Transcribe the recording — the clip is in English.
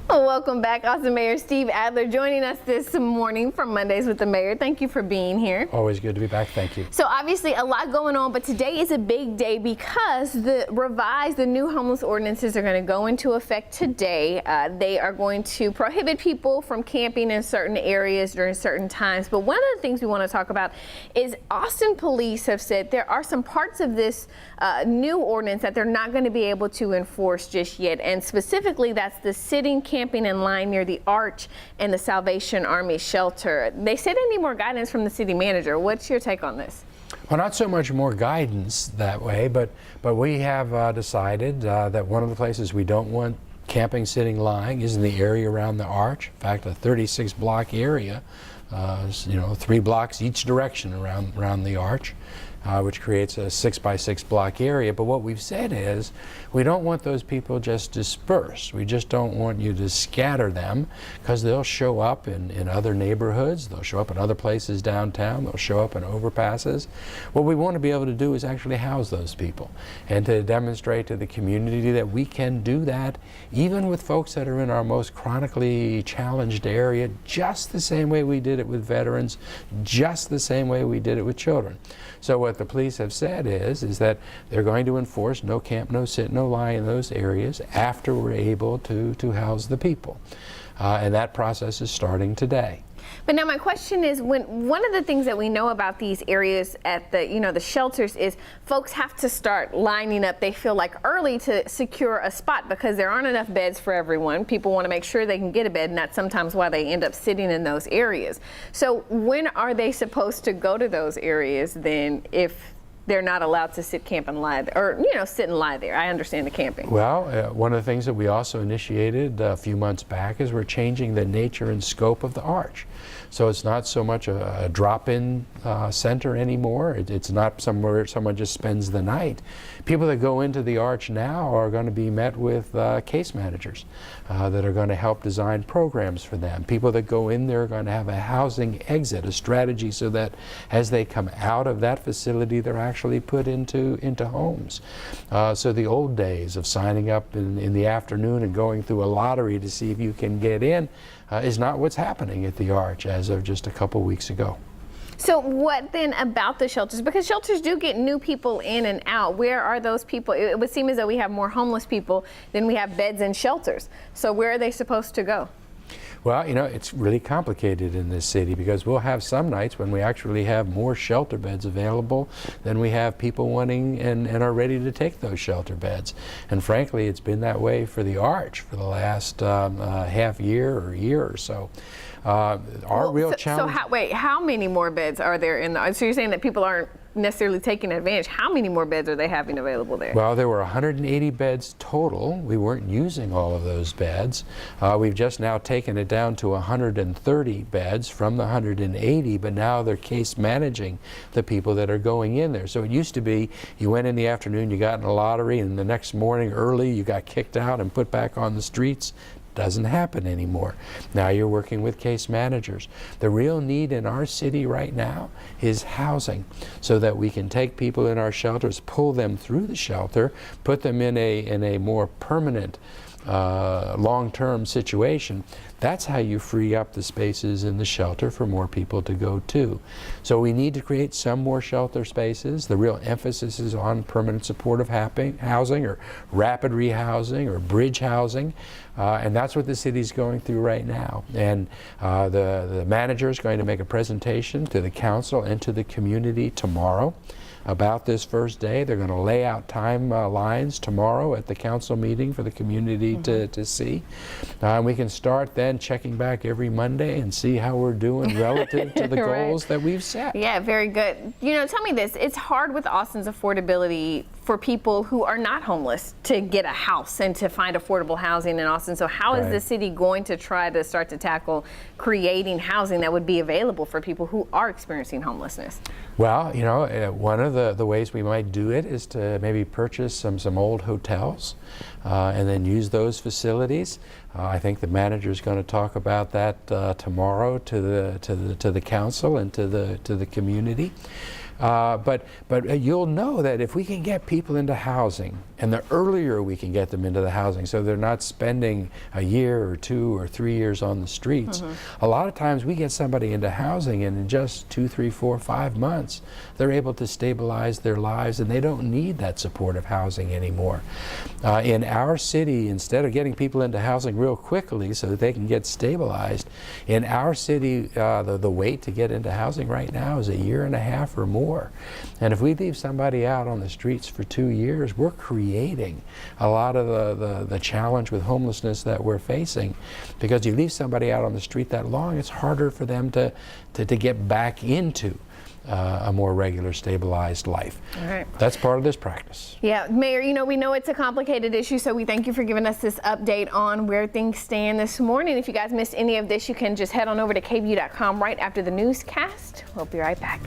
Well, welcome back, Austin Mayor Steve Adler joining us this morning from Mondays with the Mayor. Thank you for being here. Always good to be back. Thank you. So obviously a lot going on, but today is a big day because the new homeless ordinances are going to go into effect today. They are going to prohibit people from camping in certain areas during certain times. But one of the things we want to talk about is Austin police have said there are some parts of this new ordinance that they're not going to be able to enforce just yet. And specifically, that's the sitting, camping in line near the Arch and the Salvation Army shelter. They said they need more guidance from the city manager. What's your take on this? Well, not so much more guidance that way, but we have decided that one of the places we don't want camping, sitting, lying is in the area around the Arch. In fact, a 36-block area, 3 blocks each direction around the Arch. Which creates a 6-by-6 block area. But what we've said is we don't want those people just dispersed. We just don't want you to scatter them, because they'll show up in other neighborhoods, they'll show up in other places downtown, they'll show up in overpasses. What we want to be able to do is actually house those people and to demonstrate to the community that we can do that even with folks that are in our most chronically challenged area, just the same way we did it with veterans, just the same way we did it with children. So what the police have said is that they're going to enforce no camp, no sit, no lie in those areas after we're able to house the people. And that process is starting today. But now my question is, one of the things that we know about these areas at the shelters is folks have to start lining up, they feel like, early to secure a spot because there aren't enough beds for everyone. People want to make sure they can get a bed, and that's sometimes why they end up sitting in those areas. So when are they supposed to go to those areas then if they're not allowed to sit, camp, and lie, or sit and lie there? I understand the camping. Well, one of the things that we also initiated a few months back is we're changing the nature and scope of the Arch. So it's not so much a drop-in center anymore. It's not somewhere someone just spends the night. People that go into the Arch now are going to be met with case managers that are going to help design programs for them. People that go in there are going to have a housing exit, a strategy so that as they come out of that facility, they're actually put into homes. So the old days of signing up in the afternoon and going through a lottery to see if you can get in is not what's happening at the Arch as of just a couple weeks ago. So what then about the shelters? Because shelters do get new people in and out. Where are those people? It would seem as though we have more homeless people than we have beds in shelters. So where are they supposed to go? Well, it's really complicated in this city because we'll have some nights when we actually have more shelter beds available than we have people wanting and are ready to take those shelter beds. And frankly, it's been that way for the Arch for the last half year or year or so. Real challenge. So how many more beds are there in the? So you're saying that people aren't necessarily taking advantage. How many more beds are they having available there? Well, there were 180 beds total. We weren't using all of those beds. We've just now taken it down to 130 beds from the 180, but now they're case managing the people that are going in there. So it used to be you went in the afternoon, you got in a lottery, and the next morning early you got kicked out and put back on the streets. Doesn't happen anymore. Now you're working with case managers. The real need in our city right now is housing, so that we can take people in our shelters, pull them through the shelter, put them in a more permanent long-term situation. That's how you free up the spaces in the shelter for more people to go to. So we need to create some more shelter spaces. The real emphasis is on permanent supportive housing or rapid rehousing or bridge housing. And that's what the city's going through right now. And the manager is going to make a presentation to the council and to the community tomorrow about this first day. They're going to lay out timelines tomorrow at the council meeting for the community to see. And we can start then checking back every Monday and see how we're doing relative to the goals that we've set. Yeah, very good. Tell me this. It's hard with Austin's affordability for people who are not homeless to get a house and to find affordable housing in Austin. So how is the city going to try to start to tackle creating housing that would be available for people who are experiencing homelessness? Well, one of the ways we might do it is to maybe purchase some old hotels and then use those facilities. I think the manager is going to talk about that tomorrow to the council and to the community. But you'll know that if we can get people into housing And the earlier we can get them into the housing so they're not spending a year or 2 or 3 years on the streets. A lot of times we get somebody into housing and in just 2, 3, 4, 5 months they're able to stabilize their lives and they don't need that supportive housing anymore. In our city, instead of getting people into housing real quickly so that they can get stabilized, in our city the wait to get into housing right now is 1.5 years or more. And if we leave somebody out on the streets for 2 years, we're creating a lot of the challenge with homelessness that we're facing, because you leave somebody out on the street that long, it's harder for them to get back into a more regular, stabilized life. All right. That's part of this practice. Yeah, Mayor, you know, we know it's a complicated issue, so we thank you for giving us this update on where things stand this morning. If you guys missed any of this, you can just head on over to KVUE.com right after the newscast. We'll be right back.